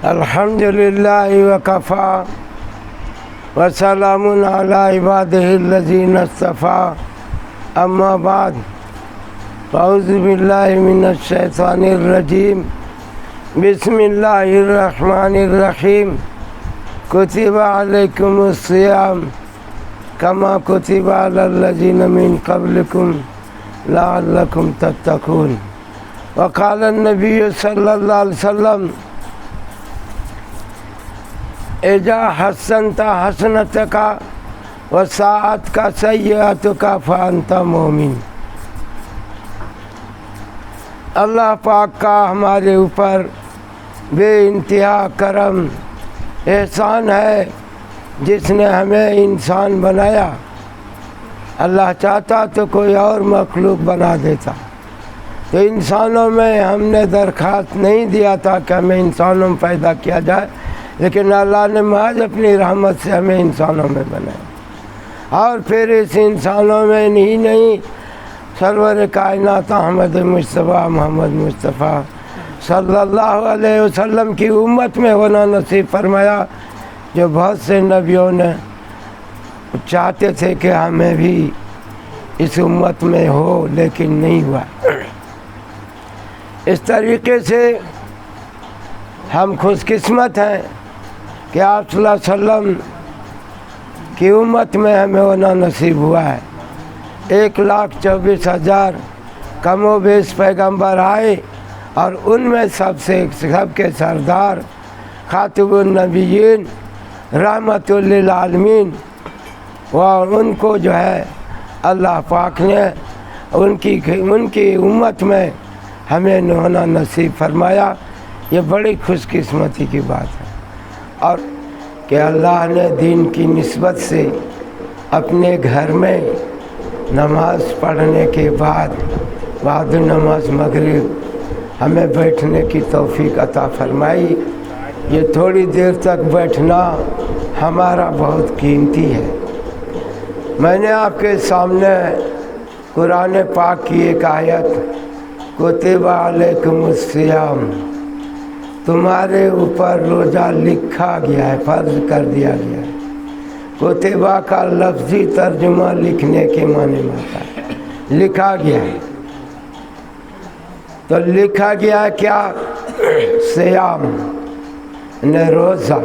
الحمد للہ وکفا وسلام علی عبادہ الذین اصطفیٰ اما بعد اعوذ باللہ من الشیطان الرجیم بسم اللہ الرحمن الرحیم کتب علیکم الصیام کما کتب علی الذین من قبلکم لعلکم تتقون وقال النبی صلی اللہ علیہ وسلم اذا حسنت حسنتک وساءتک سیئتک فانت مومن۔ اللہ پاک کا ہمارے اوپر بے انتہا کرم احسان ہے جس نے ہمیں انسان بنایا۔ اللہ چاہتا تو کوئی اور مخلوق بنا دیتا، تو انسانوں میں ہم نے درخواست نہیں دیا تھا کہ ہمیں انسانوں میں پیدا کیا جائے، لیکن اللہ نے محض اپنی رحمت سے ہمیں انسانوں میں بنایا، اور پھر اس انسانوں میں نہیں سرور کائنات احمد مصطفیٰ محمد مصطفیٰ صلی اللہ علیہ وسلم کی امت میں ہونا نصیب فرمایا، جو بہت سے نبیوں نے چاہتے تھے کہ ہمیں بھی اس امت میں ہو لیکن نہیں ہوا۔ اس طریقے سے ہم خوش قسمت ہیں کہ آپ صلی اللہ علیہ وسلم کی امت میں ہمیں ہونا نصیب ہوا ہے۔ 1,24,000 کم و بیش پیغمبر آئے، اور ان میں سب کے سردار خاتم النبیین رحمت للعالمین، اور ان کو جو ہے اللہ پاک نے ان کی امت میں ہمیں ہونا نصیب فرمایا۔ یہ بڑی خوش قسمتی کی بات ہے، اور کہ اللہ نے دین کی نسبت سے اپنے گھر میں نماز پڑھنے کے بعد نماز مغرب ہمیں بیٹھنے کی توفیق عطا فرمائی۔ یہ تھوڑی دیر تک بیٹھنا ہمارا بہت قیمتی ہے۔ میں نے آپ کے سامنے قرآن پاک کی ایک آیت کتب علیکم الصیام، تمہارے اوپر روزہ لکھا گیا ہے، فرض کر دیا گیا ہے۔ کتبہ کا لفظی ترجمہ لکھنے کے معنی میں آتا ہے، لکھا گیا ہے۔ تو لکھا گیا ہے کیا؟ صیام، یعنی روزہ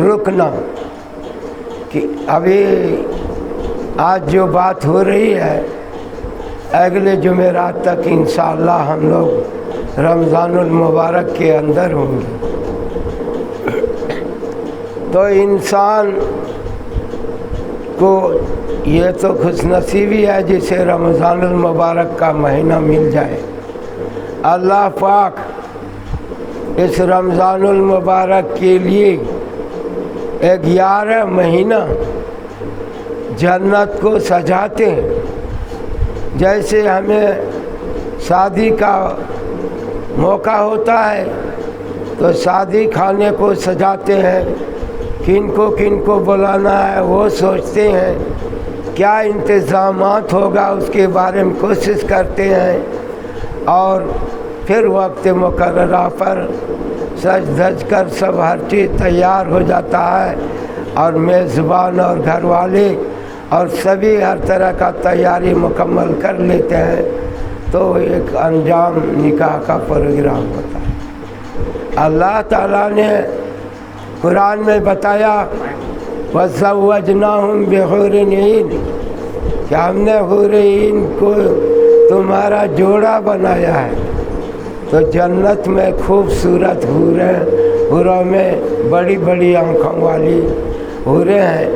رکنا۔ کہ ابھی آج جو بات ہو رہی ہے، اگلے جمعرات تک انشاءاللہ ہم لوگ رمضان المبارک کے اندر ہوں گے۔ تو انسان کو یہ تو خوش نصیبی ہے جسے رمضان المبارک کا مہینہ مل جائے۔ اللہ پاک اس رمضان المبارک کے لیے 11 مہینہ جنت کو سجاتے ہیں۔ جیسے ہمیں شادی کا موقع ہوتا ہے تو شادی کھانے کو سجاتے ہیں، کن کو بلانا ہے وہ سوچتے ہیں، کیا انتظامات ہوگا اس کے بارے میں کوشش کرتے ہیں، اور پھر وقت مقررہ پر سج دھج کر سب ہر چیز تیار ہو جاتا ہے، اور میزبان اور گھر والے اور سبھی ہر طرح کا تیاری مکمل کر لیتے ہیں، تو ایک انجام نکاح کا پروگرام ہوتا ہے۔ اللہ تعالیٰ نے قرآن میں بتایا وَزَوَّجْنَاهُمْ بِحُورٍ عِينٍ، کہ ہم نے حور عین کو تمہارا جوڑا بنایا ہے۔ تو جنت میں خوبصورت حوروں میں بڑی بڑی آنکھوں والی حوریں ہیں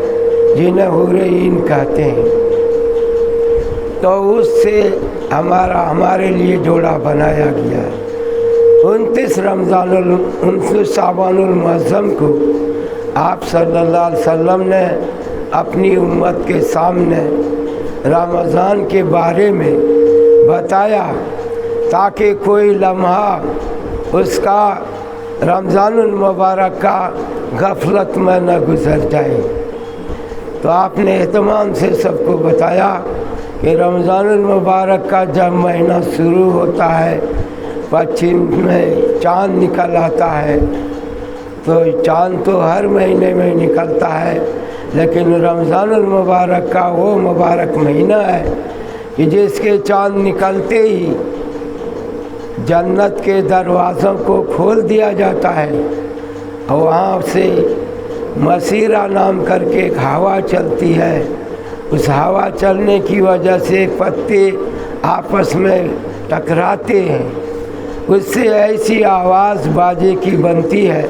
جنہیں حور عین کہتے ہیں۔ تو اس سے ہمارے لیے جوڑا بنایا گیا ہے۔ 29 شعبان المعظم کو آپ صلی اللہ علیہ وسلم نے اپنی امت کے سامنے رمضان کے بارے میں بتایا، تاکہ کوئی لمحہ اس کا رمضان المبارک کا غفلت میں نہ گزر جائے۔ تو آپ نے اہتمام سے سب کو بتایا کہ رمضان المبارک کا جب مہینہ شروع ہوتا ہے، پچھم میں چاند نکل آتا ہے، تو چاند تو ہر مہینے میں نکلتا ہے، لیکن رمضان المبارک کا وہ مبارک مہینہ ہے کہ جس کے چاند نکلتے ہی جنت کے دروازوں کو کھول دیا جاتا ہے، اور وہاں سے مسیرہ نام کر کے ایک ہوا چلتی ہے، اس ہوا چلنے کی وجہ سے پتے آپس میں ٹکراتے ہیں، اس سے ایسی آواز باجے کی بنتی ہے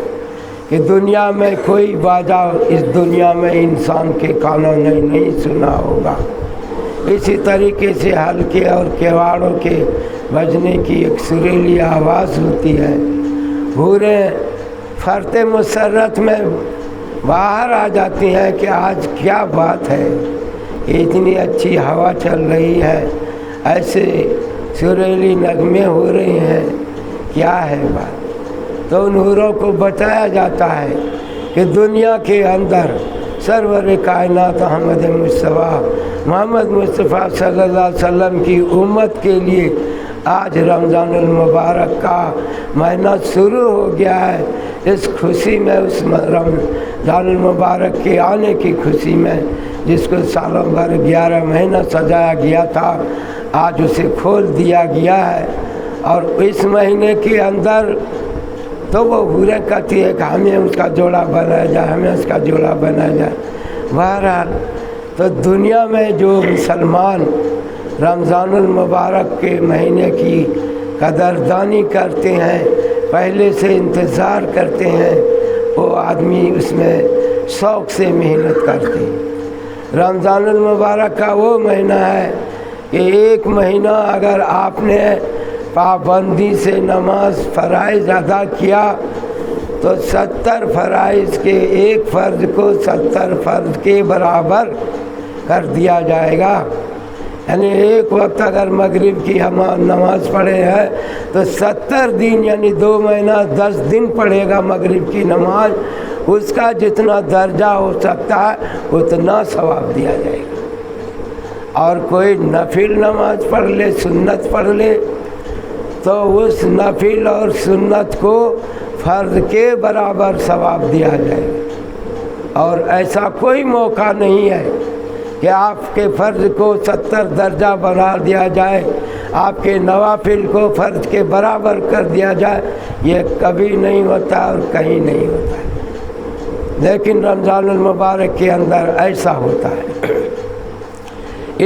کہ دنیا میں کوئی باجا اس دنیا میں انسان کے کانوں نے نہیں سنا ہوگا۔ اسی طریقے سے ہلکے اور کیواڑوں کے بجنے کی ایک سریلی آواز ہوتی ہے، حوریں فرط مسرت میں باہر آ جاتی ہیں کہ آج کیا بات ہے، اتنی اچھی ہوا چل رہی ہے، ایسے سریلی نغمے ہو رہے ہیں، کیا ہے بات؟ تو ان حوروں کو بتایا جاتا ہے کہ دنیا کے اندر سرور کائنات محمد مصطفیٰ صلی اللہ علیہ وسلم کی امت کے لیے آج رمضان المبارک کا مہینہ شروع ہو گیا ہے۔ اس خوشی میں، اس رمضان المبارک کے آنے کی خوشی میں، جس کو سالوں بھر 11 مہینہ سجایا گیا تھا، آج اسے کھول دیا گیا ہے۔ اور اس مہینے کے اندر تو وہ حوریں کہتی ہے کہ ہمیں اس کا جوڑا بنایا جائے، ہمیں اس کا جوڑا بنایا جائے۔ بہرحال تو دنیا میں جو مسلمان رمضان المبارک کے مہینے کی قدردانی کرتے ہیں، پہلے سے انتظار کرتے ہیں، وہ آدمی اس میں شوق سے محنت کرتے ہیں۔ رمضان المبارک کا وہ مہینہ ہے کہ ایک مہینہ اگر آپ نے پابندی سے نماز فرائض ادا کیا تو 70 فرائض کے ایک فرض کو 70 فرض کے برابر کر دیا جائے گا۔ یعنی ایک وقت اگر مغرب کی ہم نماز پڑھے ہیں تو 70 دن یعنی 2 مہینہ 10 دن پڑھے گا مغرب کی نماز، اس کا جتنا درجہ ہو سکتا ہے اتنا ثواب دیا جائے گا۔ اور کوئی نفل نماز پڑھ لے، سنت پڑھ لے، تو اس نفل اور سنت کو فرض کے برابر ثواب دیا جائے گا۔ اور ایسا کوئی موقع نہیں ہے کہ آپ کے فرض کو 70 درجہ بنا دیا جائے، آپ کے نوافل کو فرض کے برابر کر دیا جائے، یہ کبھی نہیں ہوتا اور کہیں نہیں ہوتا ہے، لیکن رمضان المبارک کے اندر ایسا ہوتا ہے۔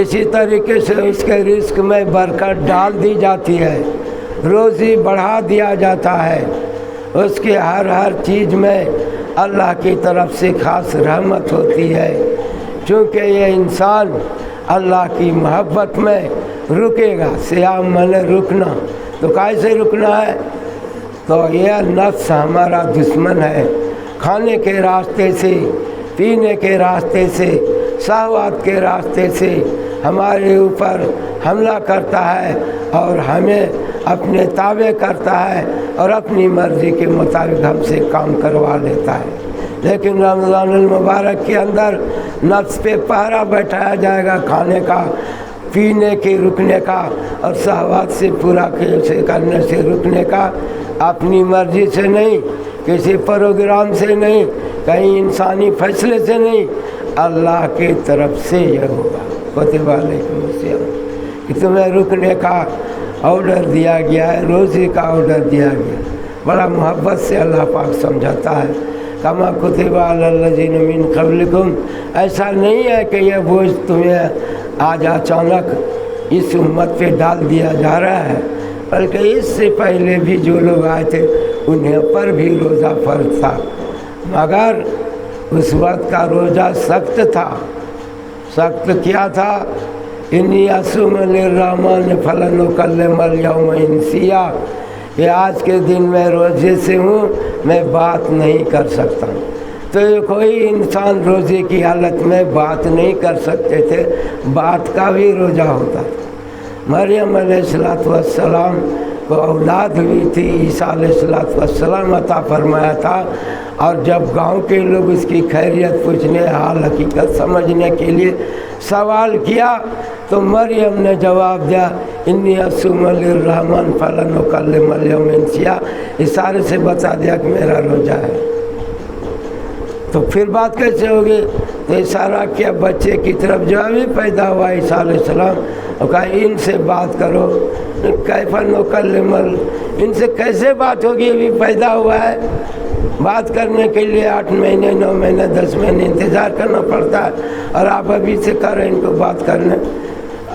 اسی طریقے سے اس کے رزق میں برکت ڈال دی جاتی ہے، روزی بڑھا دیا جاتا ہے، اس کے ہر چیز میں اللہ کی طرف سے خاص رحمت ہوتی ہے، چونکہ یہ انسان اللہ کی محبت میں رکے گا۔ صیام میں رکنا تو کیسے رکنا ہے؟ تو یہ نفس ہمارا دشمن ہے، کھانے کے راستے سے، پینے کے راستے سے، شہوات کے راستے سے ہمارے اوپر حملہ کرتا ہے اور ہمیں اپنے تابع کرتا ہے اور اپنی مرضی کے مطابق ہم سے کام کروا لیتا ہے۔ لیکن رمضان المبارک کے اندر نفس پہ پہرا بیٹھایا جائے گا، کھانے کا، پینے کے رکنے کا اور شہوات سے پورا کرنے سے رکنے کا، اپنی مرضی سے نہیں، کسی پروگرام سے نہیں، کہیں انسانی فیصلے سے نہیں، اللہ کی طرف سے یہ ہوگا۔ کتب علیکم الصیام کہ تمہیں رکنے کا آرڈر دیا گیا ہے، روزی کا آرڈر دیا گیا، بڑا محبت سے اللہ پاک سمجھاتا ہے۔ کما کتب علی الذین من قبلکم، ایسا نہیں ہے کہ یہ بوجھ تمہیں آج اچانک اس امت پہ ڈال دیا جا رہا ہے، بلکہ اس سے پہلے بھی جو لوگ آئے تھے انہیں پر بھی روزہ فرض تھا، مگر اس وقت کا روزہ سخت تھا۔ سخت کیا تھا؟ انی اصوم للرحمن فلن اکلم الیوم انسیا، کہ آج کے دن میں روزے سے ہوں، میں بات نہیں کر سکتا۔ تو کوئی انسان روزے کی حالت میں بات نہیں کر سکتے تھے، بات کا بھی روزہ ہوتا تھا۔ مریم علیہ السلام کو اولاد ہوئی تھی، عیسیٰ علیہ السلام عطا فرمایا تھا، اور جب گاؤں کے لوگ اس کی خیریت پوچھنے، حال حقیقت سمجھنے کے لیے سوال کیا تو مریم نے جواب دیا انی اصوم للرحمن فلن اکلم الیوم انسیا، اشارے سے بتا دیا کہ میرا روزہ ہے۔ تو پھر بات کیسے ہوگی؟ تو اشارہ کیا بچے کی طرف جو ابھی پیدا ہوا عیسیٰ علیہ السلام، اور کہا ان سے بات کرو، کیف نکلم، ان سے کیسے بات ہوگی؟ ابھی پیدا ہوا ہے، بات کرنے کے لیے 8 مہینے 9 مہینے 10 مہینے انتظار کرنا پڑتا ہے، اور آپ ابھی سے کر رہے ہیں ان کو بات کرنے۔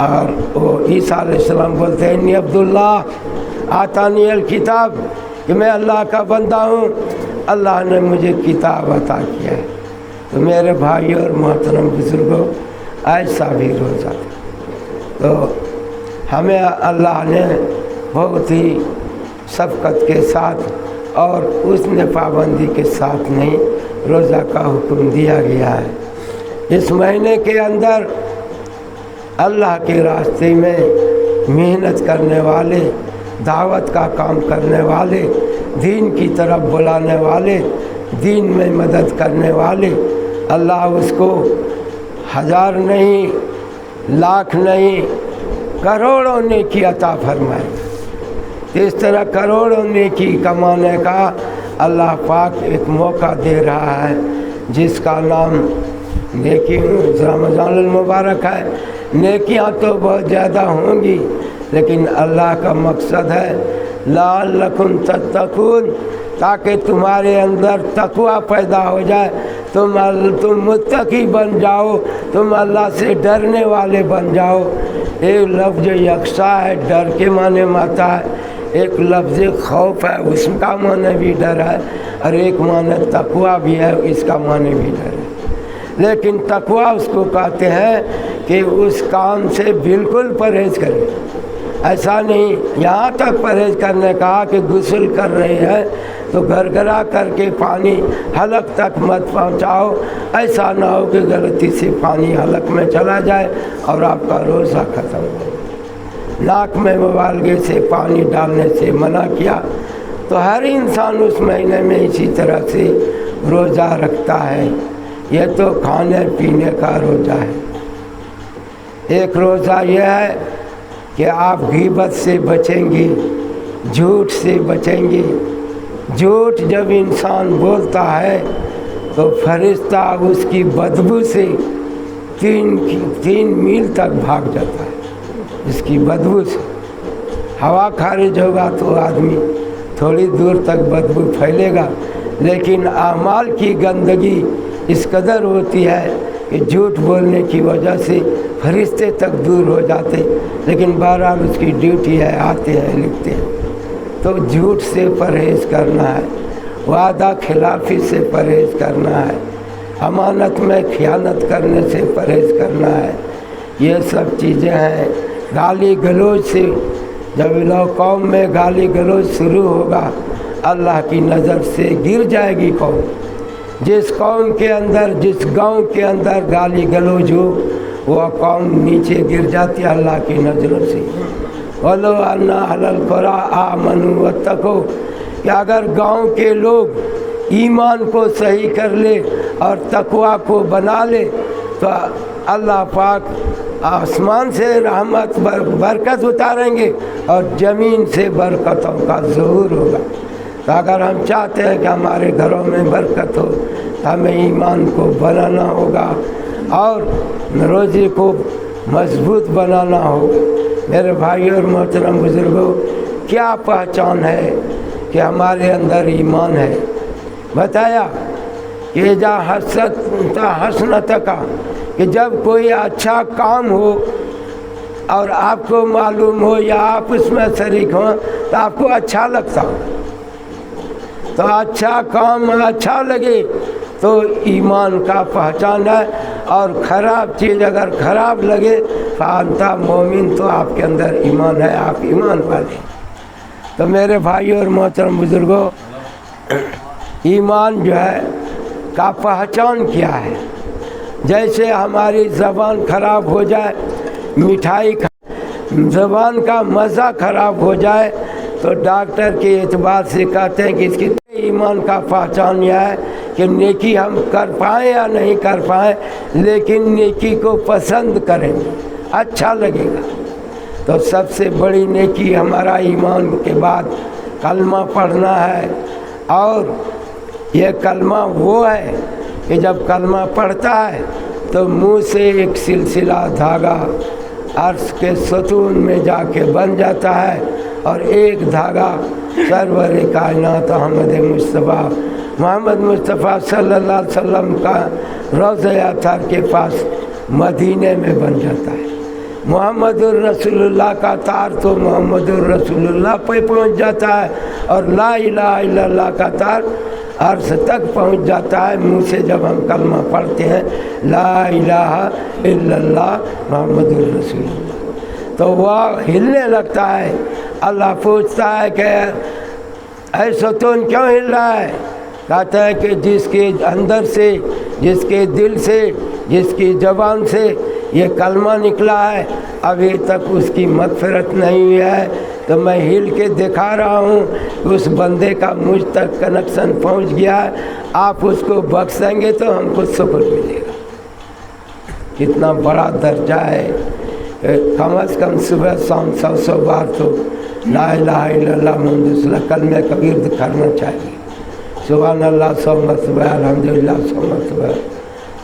اور وہ عیسیٰ علیہ السلام بولتے ہیں انی عبداللہ آتانی الکتاب، کہ میں اللہ کا بندہ ہوں، اللہ نے مجھے کتاب عطا کیا ہے۔ تو میرے بھائی اور محترم بزرگوں، ایسا بھی روزہ تو ہمیں اللہ نے بہت ہی شفقت کے ساتھ اور اس نے پابندی کے ساتھ نہیں روزہ کا حکم دیا گیا ہے۔ اس مہینے کے اندر اللہ کے راستے میں محنت کرنے والے، دعوت کا کام کرنے والے، دین کی طرف بلانے والے، دین میں مدد کرنے والے، اللہ اس کو 1000 نہیں، لاکھ نہیں، کروڑوں نیکی عطا فرمائے۔ اس طرح کروڑوں نیکی کمانے کا اللہ پاک ایک موقع دے رہا ہے، جس کا نام نیکی رمضان المبارک ہے۔ نیکیاں تو بہت زیادہ ہوں گی، لیکن اللہ کا مقصد ہے لعلکم تتقون، تاکہ تمہارے اندر تقوی پیدا ہو جائے، تم متقی بن جاؤ، تم اللہ سے ڈرنے والے بن جاؤ۔ ایک لفظ یکساں ہے، ڈر کے معنی میں آتا ہے، ایک لفظ خوف ہے، اس کا معنی بھی ڈر ہے، اور ایک معنی تقوی بھی ہے، اس کا معنی بھی ڈر ہے۔ لیکن تقوی اس کو کہتے ہیں کہ اس کام سے بالکل پرہیز کرے۔ ایسا نہیں یہاں تک پرہیز کرنے کہا کہ غسل کر رہے ہیں تو گھرگھرا کر کے پانی حلق تک مت پہنچاؤ، ایسا نہ ہو کہ غلطی سے پانی حلق میں چلا جائے اور آپ کا روزہ ختم ہو۔ ناک میں مبالغے سے پانی ڈالنے سے منع کیا۔ تو ہر انسان اس مہینے میں اسی طرح سے روزہ رکھتا ہے۔ یہ تو کھانے پینے کا روزہ ہے۔ ایک روزہ یہ ہے کہ آپ غیبت سے بچیں گے، جھوٹ سے بچیں گے۔ جھوٹ جب انسان بولتا ہے تو فرشتہ اس کی بدبو سے 3 میل تک بھاگ جاتا ہے، اس کی بدبو سے۔ ہوا خارج ہوگا تو آدمی تھوڑی دور تک بدبو پھیلے گا، لیکن اعمال کی گندگی اس قدر ہوتی ہے کہ جھوٹ بولنے کی وجہ سے فرشتے تک دور ہو جاتے، لیکن بہرحال اس کی ڈیوٹی ہے، آتے ہیں لکھتے ہیں۔ تو جھوٹ سے پرہیز کرنا ہے، وعدہ خلافی سے پرہیز کرنا ہے، امانت میں خیانت کرنے سے پرہیز کرنا ہے۔ یہ سب چیزیں ہیں۔ گالی گلوچ سے، جب لوگ قوم میں گالی گلوچ شروع ہوگا، اللہ کی نظر سے گر جائے گی قوم۔ جس قوم کے اندر، جس گاؤں کے اندر گالی گلوچ ہو، وہ قوم نیچے گر جاتی ہے اللہ کی نظروں سے۔ وَلَوْ أَنَّ أَهْلَ الْقُرَىٰ آمَنُوا وَاتَّقُوا، کہ اگر گاؤں کے لوگ ایمان کو صحیح کر لے اور تقوی کو بنا لے تو اللہ پاک آسمان سے رحمت برکت اتاریں گے اور زمین سے برکتوں کا ظہور ہوگا۔ تو اگر ہم چاہتے ہیں کہ ہمارے گھروں میں برکت ہو تو ہمیں ایمان کو بنانا ہوگا اور روزے کو مضبوط بنانا ہوگا۔ میرے بھائی اور محترم بزرگوں، کیا پہچان ہے کہ ہمارے اندر ایمان ہے؟ بتایا کہ جا حسنت کا، کہ جب کوئی اچھا کام ہو اور آپ کو معلوم ہو یا آپ اس میں شریک ہوں تو آپ کو اچھا لگتا ہو، تو اچھا کام اچھا لگے تو ایمان کا پہچان ہے، اور خراب چیز اگر خراب لگے فانت مومن، تو آپ کے اندر ایمان ہے، آپ ایمان والے۔ تو میرے بھائی اور محترم بزرگوں، ایمان جو ہے کا پہچان کیا ہے؟ جیسے ہماری زبان خراب ہو جائے، مٹھائی زبان کا مزہ خراب ہو جائے تو ڈاکٹر کے اعتبار سے کہتے ہیں کہ اس کی ایمان کا پہچان یہ ہے کہ نیکی ہم کر پائیں یا نہیں کر پائیں، لیکن نیکی کو پسند کریں گے، اچھا لگے گا۔ تو سب سے بڑی نیکی ہمارا ایمان کے بعد کلمہ پڑھنا ہے، اور یہ کلمہ وہ ہے کہ جب کلمہ پڑھتا ہے تو منہ سے ایک سلسلہ دھاگا عرش کے ستون میں جا کے بن جاتا ہے، اور ایک دھاگا سرور کائنات محمد مصطفیٰ صلی اللہ علیہ وسلم کا روضہ اطہر کے پاس مدینے میں بن جاتا ہے۔ محمد الرسول اللہ کا تار تو محمد الرسول اللہ پہ پہنچ جاتا ہے، اور لا الہ الا اللہ کا تار عرش تک پہنچ جاتا ہے۔ منہ سے جب ہم کلمہ پڑھتے ہیں لا الہ الا اللہ محمد الرسول اللہ، تو وہ ہلنے لگتا ہے۔ اللہ پوچھتا ہے کہ اے ستون کیوں ہل رہا ہے؟ کہتا ہے کہ جس کے اندر سے، جس کے دل سے، جس کی زبان سے یہ کلمہ نکلا ہے ابھی تک اس کی مغفرت نہیں ہوئی ہے، تو میں ہل کے دکھا رہا ہوں کہ اس بندے کا مجھ تک کنیکشن پہنچ گیا ہے، آپ اس کو بخش دیں گے تو ہم کو شکر ملے گا۔ کتنا بڑا درجہ ہے، کم از کم صبح شام 100 بار تو لا الہ الا اللہ محمد رسول اللہ کلمہ کبیر کرنا چاہیے۔ سبحان اللہ 100 مرتبہ، الحمدللہ 100 مرتبہ،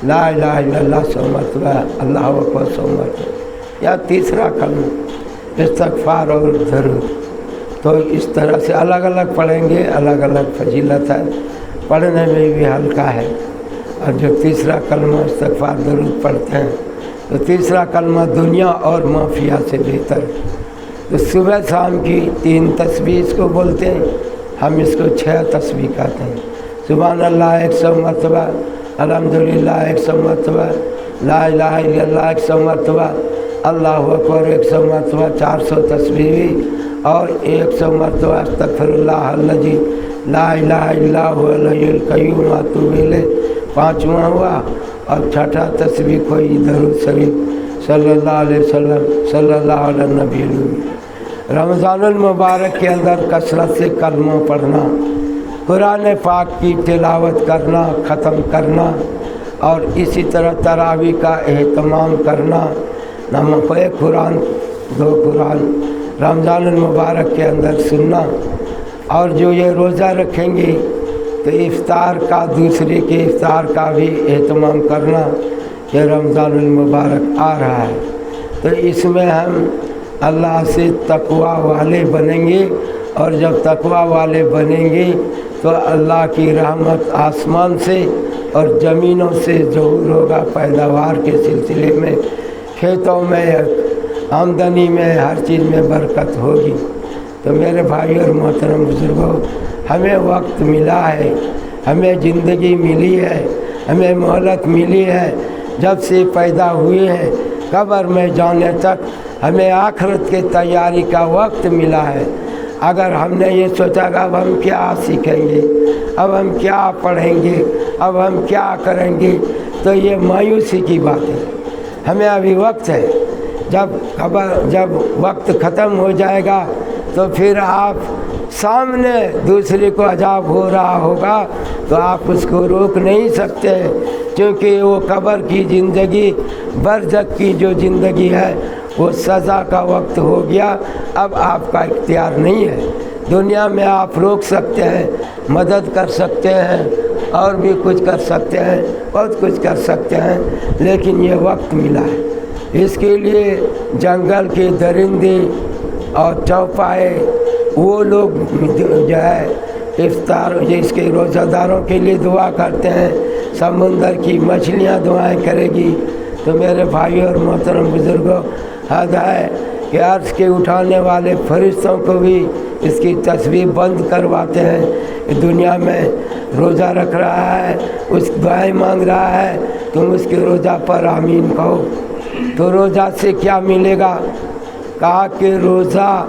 لا الہ الا اللہ 100 مرتبہ، اللہ اکبر 100 مرتبہ، یا تیسرا کلمہ استغفار اور درود۔ تو اس طرح سے الگ الگ پڑھیں گے، الگ الگ فضیلت ہے، پڑھنے میں بھی ہلکا ہے۔ اور جو تیسرا کلمہ استغفار درود پڑھتے ہیں تو تیسرا کلمہ دنیا اور مافیا سے بہتر ہے۔ تو صبح شام کی 3 تسبیح اس کو بولتے ہیں، ہم اس کو 6 تسبیح کہتے ہیں۔ سبحان اللہ 100 مرتبہ، الحمدللہ 100 مرتبہ، لا الہ الا اللہ 100 مرتبہ، اللہ اکبر 100 مرتبہ، 400 تسبیح، اور 100 مرتبہ استغفر اللہ الذی لا الہ الا هو الحی القیوم واتوب الیہ، 5واں ہوا۔ اور 6ٹھا تسبیح کوئی درود شریف صلی اللہ علیہ وسلم، صلی اللہ علیہ نبی الامین۔ رمضان المبارک کے اندر کثرت سے کلمہ پڑھنا، قرآن پاک کی تلاوت کرنا، ختم کرنا، اور اسی طرح تراویح کا اہتمام کرنا، ایک قرآن 2 قرآن رمضان المبارک کے اندر سننا، اور جو یہ روزہ رکھیں گے تو افطار کا، دوسرے کے افطار کا بھی اہتمام کرنا کہ رمضان المبارک آ رہا ہے، تو اس میں ہم اللہ سے تقوی والے بنیں گے، اور جب تقوی والے بنیں گے تو اللہ کی رحمت آسمان سے اور زمینوں سے ظہور ہوگا، پیداوار کے سلسلے میں، کھیتوں میں، آمدنی میں، ہر چیز میں برکت ہوگی۔ تو میرے بھائی اور محترم بزرگوں، ہمیں وقت ملا ہے، ہمیں زندگی ملی ہے، ہمیں مہلت ملی ہے، جب سے پیدا ہوئے ہیں قبر میں جانے تک ہمیں آخرت کے تیاری کا وقت ملا ہے۔ اگر ہم نے یہ سوچا کہ اب ہم کیا سیکھیں گے، اب ہم کیا پڑھیں گے، اب ہم کیا کریں گے، تو یہ مایوسی کی بات ہے۔ ہمیں ابھی وقت ہے، جب وقت ختم ہو جائے گا تو پھر آپ سامنے دوسرے کو عذاب ہو رہا ہوگا تو آپ اس کو روک نہیں سکتے، کیونکہ وہ قبر کی زندگی، برزخ کی جو زندگی ہے وہ سزا کا وقت ہو گیا، اب آپ کا اختیار نہیں ہے۔ دنیا میں آپ روک سکتے ہیں، مدد کر سکتے ہیں، اور بھی کچھ کر سکتے ہیں، بہت کچھ کر سکتے ہیں، لیکن یہ وقت ملا ہے۔ اس کے لیے جنگل کے درندے اور چوپائے وہ لوگ جو ہے افطار جس کے روزہ داروں کے لیے دعا کرتے ہیں، سمندر کی مچھلیاں دعائیں کرے گی۔ تو میرے بھائی اور محترم بزرگوں، حد ہے کہ عرش کے اٹھانے والے فرشتوں کو بھی اس کی تسبیح بند کرواتے ہیں۔ دنیا میں روزہ رکھ رہا ہے، اس دعائیں مانگ رہا ہے، تم اس کے روزہ پر آمین کہو۔ تو روزہ سے کیا ملے گا؟ کہا کہ روزہ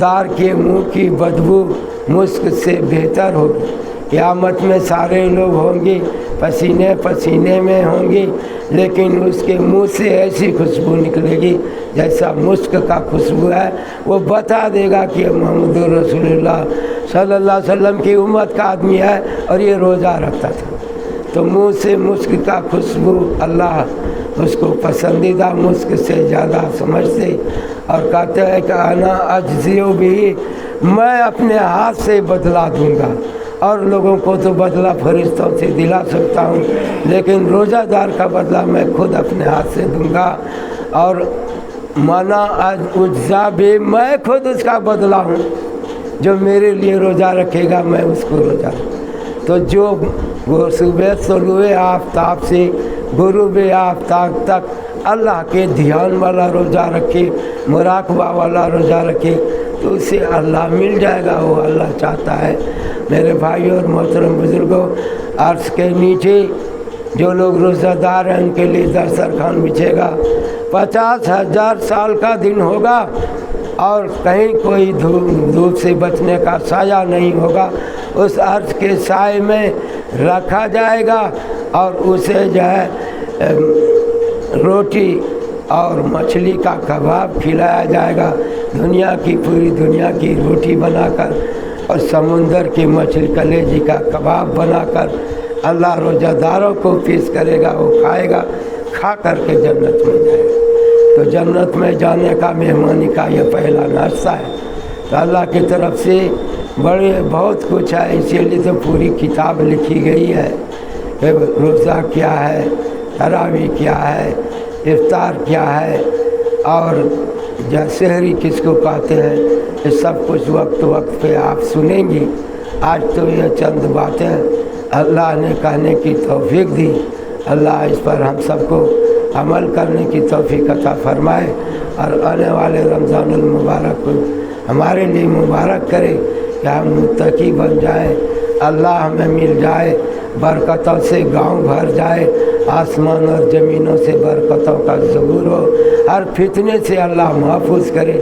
دار کے منہ کی بدبو مسک سے بہتر ہوگی۔ قیامت میں سارے لوگ ہوں گے پسینے پسینے میں ہوں گے، لیکن اس کے منہ سے ایسی خوشبو نکلے گی جیسا مسک کا خوشبو ہے۔ وہ بتا دے گا کہ محمد رسول اللہ صلی اللہ علیہ وسلم کی امت کا آدمی ہے اور یہ روزہ رکھتا تھا۔ تو منہ سے مسک کا خوشبو اللہ اس کو پسندیدہ مسک سے زیادہ سمجھتے، اور کہتے ہیں کہ انا اجزیو بھی، میں اپنے ہاتھ سے بدلا دوں گا، اور لوگوں کو تو بدلہ فرشتوں سے دلا سکتا ہوں، لیکن روزہ دار کا بدلہ میں خود اپنے ہاتھ سے دوں گا۔ اور منا اجزا بھی میں خود اس کا بدلہ ہوں، جو میرے لیے روزہ رکھے گا میں اس کو روزہ۔ تو جو صبح طلوع آفتاب سے غروب آفتاب تک اللہ کے دھیان والا روزہ رکھے، مراقبہ والا روزہ رکھے، تو اسے اللہ مل جائے گا، وہ اللہ چاہتا ہے۔ میرے بھائیوں اور محترم بزرگوں، عرش کے نیچے جو لوگ روزہ دار ہیں ان کے لیے دسترخوان بچھے گا، 50,000 سال کا دن ہوگا، اور کہیں کوئی دھوپ سے بچنے کا سایہ نہیں ہوگا۔ اس عرش کے سائے میں رکھا جائے گا اور اسے جو ہے روٹی اور مچھلی کا کباب کھلایا جائے گا، دنیا کی پوری دنیا کی روٹی بنا کر اور سمندر کی مچھلی کلیجی کا کباب بنا کر اللہ روزہ داروں کو پیش کرے گا، وہ کھائے گا، کھا کر کے جنت میں جائے گا۔ تو جنت میں جانے کا مہمانی کا یہ پہلا ناشتہ ہے۔ تو اللہ کی طرف سے بہت کچھ ہے، اسی لیے تو پوری کتاب لکھی گئی ہے کہ روزہ کیا ہے، تراویح کیا ہے، افطار کیا ہے، اور سحری کس کو کہتے ہیں، یہ سب کچھ وقت وقت پہ آپ سنیں گی۔ آج تو یہ چند باتیں اللہ نے کہنے کی توفیق دی، اللہ اس پر ہم سب کو عمل کرنے کی توفیق عطا فرمائے، اور آنے والے رمضان المبارک کو ہمارے لیے مبارک کرے کہ ہم متقی بن جائیں، اللہ ہمیں مل جائے، برکتوں سے گاؤں بھر جائے، آسمان اور زمینوں سے برکتوں کا ظہور ہو، ہر فتنے سے اللہ محفوظ کرے۔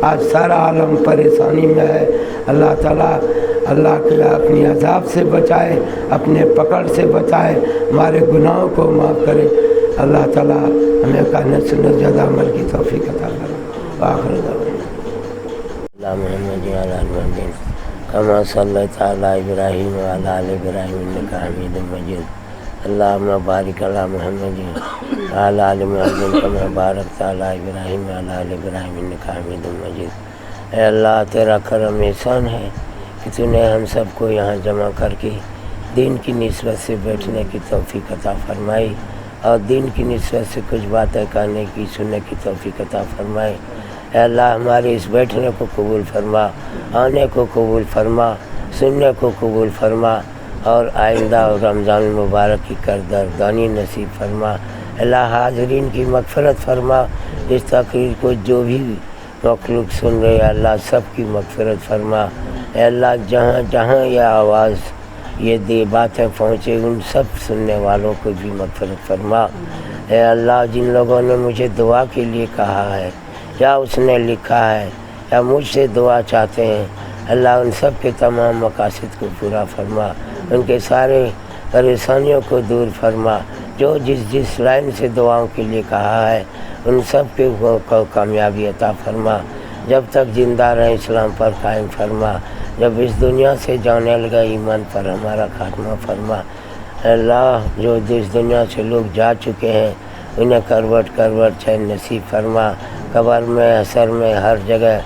آج سارا عالم پریشانی میں ہے، اللہ تعالیٰ اللہ کے اپنی عذاب سے بچائے، اپنے پکڑ سے بچائے، ہمارے گناہوں کو معاف کرے۔ اللہ تعالیٰ ہمیں کہنے سنت زیادہ عمل کی توفیق عطا کرے۔ آخر دعوانا محمد وعلی محمد کما صلیت علی ابراہیم وعلی آل ابراہیم انک حمید مجید۔ اللہم بارک علی محمد وعلی آل محمد کما بارکت علی ابراہیم وعلی آل ابراہیم انک حمید مجید۔ اے اللہ تیرا کرم احسان ہے کہ تو نے ہم سب کو یہاں جمع کر کے دین کی نسبت سے بیٹھنے کی توفیق عطا فرمائی، اور دین کی نسبت سے کچھ باتیں کہنے کی سننے کی توفیق عطا فرمائے۔ اے اللہ ہمارے اس بیٹھنے کو قبول فرما، آنے کو قبول فرما، سننے کو قبول فرما، اور آئندہ رمضان المبارک کی قدردانی نصیب فرما۔ اللہ حاضرین کی مغفرت فرما، اس تقریر کو جو بھی مخلوق سن رہے اللہ سب کی مغفرت فرما۔ اے اللہ جہاں جہاں یہ آواز یہ باتیں پہنچے ان سب سننے والوں کو بھی مغفرت فرما۔ اے اللہ جن لوگوں نے مجھے دعا کے لیے کہا ہے، یا اس نے لکھا ہے، یا مجھ سے دعا چاہتے ہیں، اللہ ان سب کے تمام مقاصد کو پورا فرما، ان کے سارے پریشانیوں کو دور فرما۔ جو جس لائن سے دعاؤں کے لیے کہا ہے ان سب کے کو کامیابی عطا فرما۔ جب تک زندہ رہے اسلام پر قائم فرما، جب اس دنیا سے جانے لگا ایمان پر ہمارا خاتمہ فرما۔ اللہ جو اس دنیا سے لوگ جا چکے ہیں انہیں کروٹ کروٹ چین نصیب فرما، قبر میں حشر میں ہر جگہ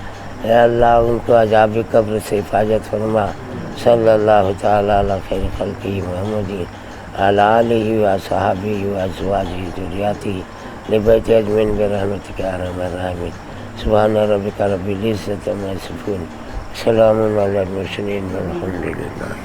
اے اللہ ان کو عذاب قبر سے حفاظت فرما۔ صلی اللہ تعالیٰ علی خیر خلقہ محمد علی آلہ و صحابہ و ازواجہ ذریاتہ لبیت اجمعین برحمتک یا ارحم الراحمین۔ سبحان ربک رب العزۃ عما یصفون، سلام علی المرسلین والحمد للہ۔